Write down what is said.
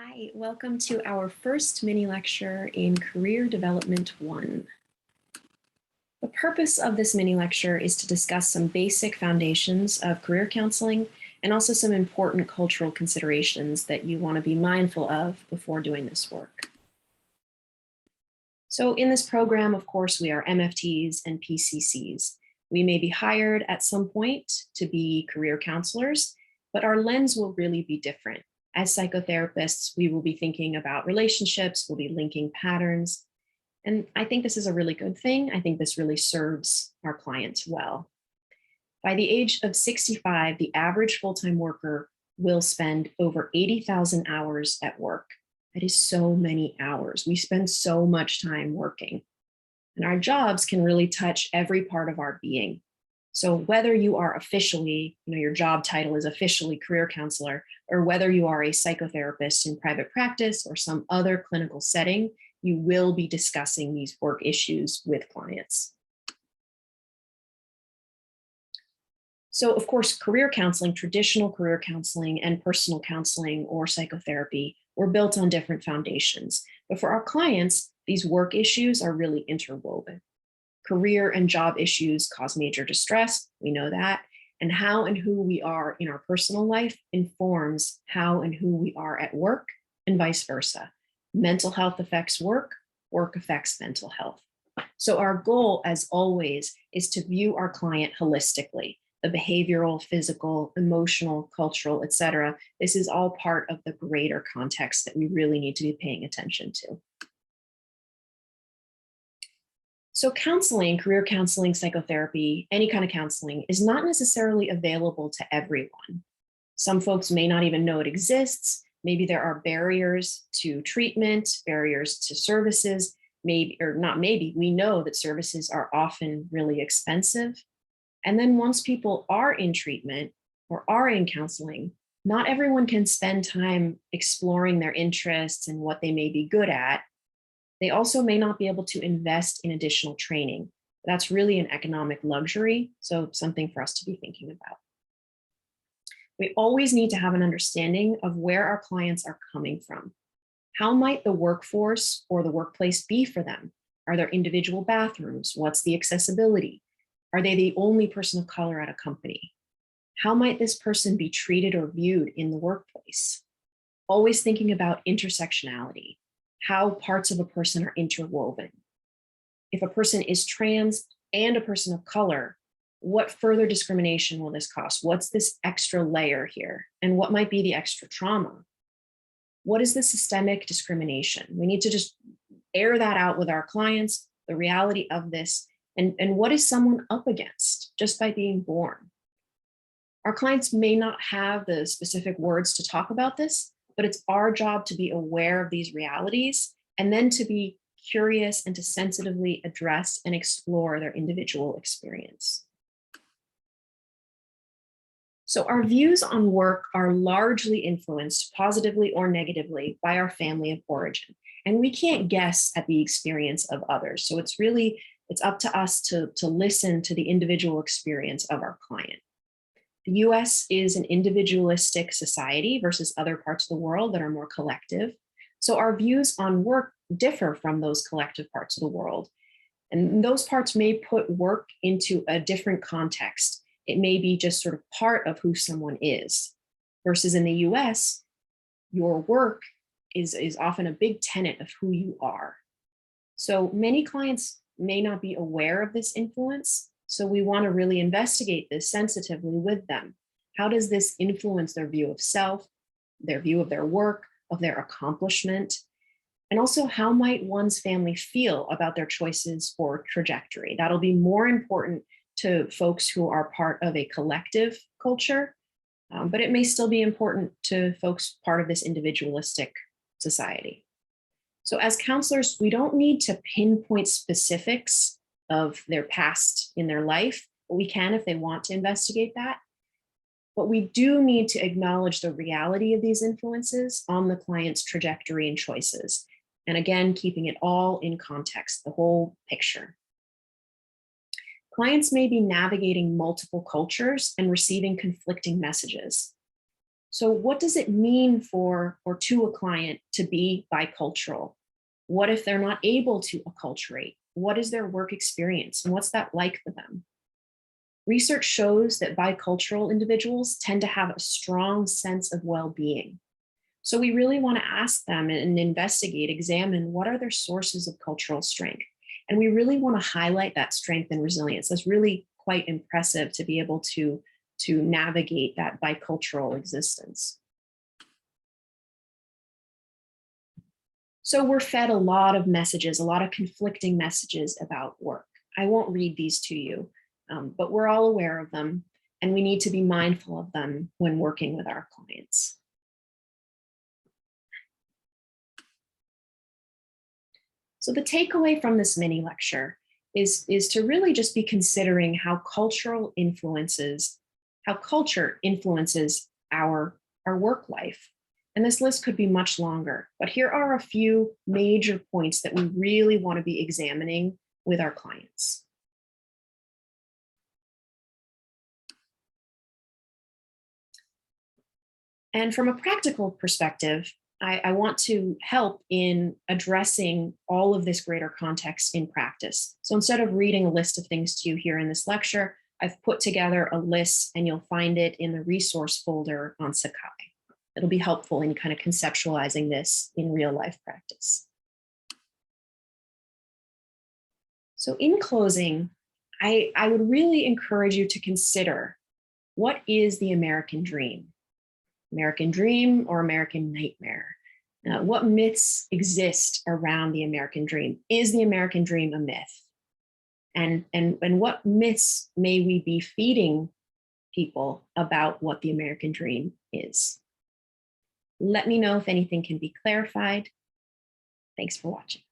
Hi, welcome to our first mini lecture in Career Development 1. The purpose of this mini lecture is to discuss some basic foundations of career counseling and also some important cultural considerations that you want to be mindful of before doing this work. So in this program, of course, we are MFTs and PCCs. We may be hired at some point to be career counselors, but our lens will really be different. As psychotherapists, we will be thinking about relationships, we'll be linking patterns. And I think this is a really good thing. I think this really serves our clients well. By the age of 65, the average full-time worker will spend over 80,000 hours at work. That is so many hours. We spend so much time working. And our jobs can really touch every part of our being. So whether you are officially, your job title is officially career counselor, or whether you are a psychotherapist in private practice or some other clinical setting, you will be discussing these work issues with clients. So of course, career counseling, traditional career counseling and personal counseling or psychotherapy were built on different foundations. But for our clients, these work issues are really interwoven. Career and job issues cause major distress, we know that, and how and who we are in our personal life informs how and who we are at work and vice versa. Mental health affects work, work affects mental health. So our goal, as always, is to view our client holistically, the behavioral, physical, emotional, cultural, etc. This is all part of the greater context that we really need to be paying attention to. So counseling, career counseling, psychotherapy, any kind of counseling is not necessarily available to everyone. Some folks may not even know it exists. Maybe there are barriers to treatment, barriers to services, maybe, or not maybe, we know that services are often really expensive. And then once people are in treatment or are in counseling, not everyone can spend time exploring their interests and what they may be good at. They also may not be able to invest in additional training. That's really an economic luxury, so something for us to be thinking about. We always need to have an understanding of where our clients are coming from. How might the workforce or the workplace be for them? Are there individual bathrooms? What's the accessibility? Are they the only person of color at a company? How might this person be treated or viewed in the workplace? Always thinking about intersectionality, how parts of a person are interwoven. If a person is trans and a person of color, what further discrimination will this cost? What's this extra layer here? And what might be the extra trauma? What is the systemic discrimination? We need to just air that out with our clients, the reality of this, and what is someone up against just by being born? Our clients may not have the specific words to talk about this, but it's our job to be aware of these realities and then to be curious and to sensitively address and explore their individual experience. So our views on work are largely influenced positively or negatively by our family of origin. And we can't guess at the experience of others. So it's up to us to listen to the individual experience of our client. The US is an individualistic society versus other parts of the world that are more collective. So our views on work differ from those collective parts of the world. And those parts may put work into a different context. It may be just sort of part of who someone is. Versus in the US, your work is often a big tenet of who you are. So many clients may not be aware of this influence. So we want to really investigate this sensitively with them. How does this influence their view of self, their view of their work, of their accomplishment? And also, how might one's family feel about their choices or trajectory? That'll be more important to folks who are part of a collective culture, but it may still be important to folks part of this individualistic society. So as counselors, we don't need to pinpoint specifics of their past in their life, but we can if they want to investigate that. But we do need to acknowledge the reality of these influences on the client's trajectory and choices. And again, keeping it all in context, the whole picture. Clients may be navigating multiple cultures and receiving conflicting messages. So what does it mean for or to a client to be bicultural? What if they're not able to acculturate? What is their work experience and what's that like for them? Research shows that bicultural individuals tend to have a strong sense of well-being. So we really want to ask them and investigate, examine what are their sources of cultural strength. And we really want to highlight that strength and resilience. That's really quite impressive to be able to navigate that bicultural existence. So we're fed a lot of messages, a lot of conflicting messages about work. I won't read these to you, but we're all aware of them, and we need to be mindful of them when working with our clients. So the takeaway from this mini lecture is to really just be considering how culture influences our work life. And this list could be much longer, but here are a few major points that we really want to be examining with our clients. And from a practical perspective, I want to help in addressing all of this greater context in practice. So instead of reading a list of things to you here in this lecture, I've put together a list and you'll find it in the resource folder on Sakai. It'll be helpful in kind of conceptualizing this in real life practice. So in closing, I would really encourage you to consider, what is the American dream? American dream or American nightmare? What myths exist around the American dream? Is the American dream a myth? And what myths may we be feeding people about what the American dream is? Let me know if anything can be clarified. Thanks for watching.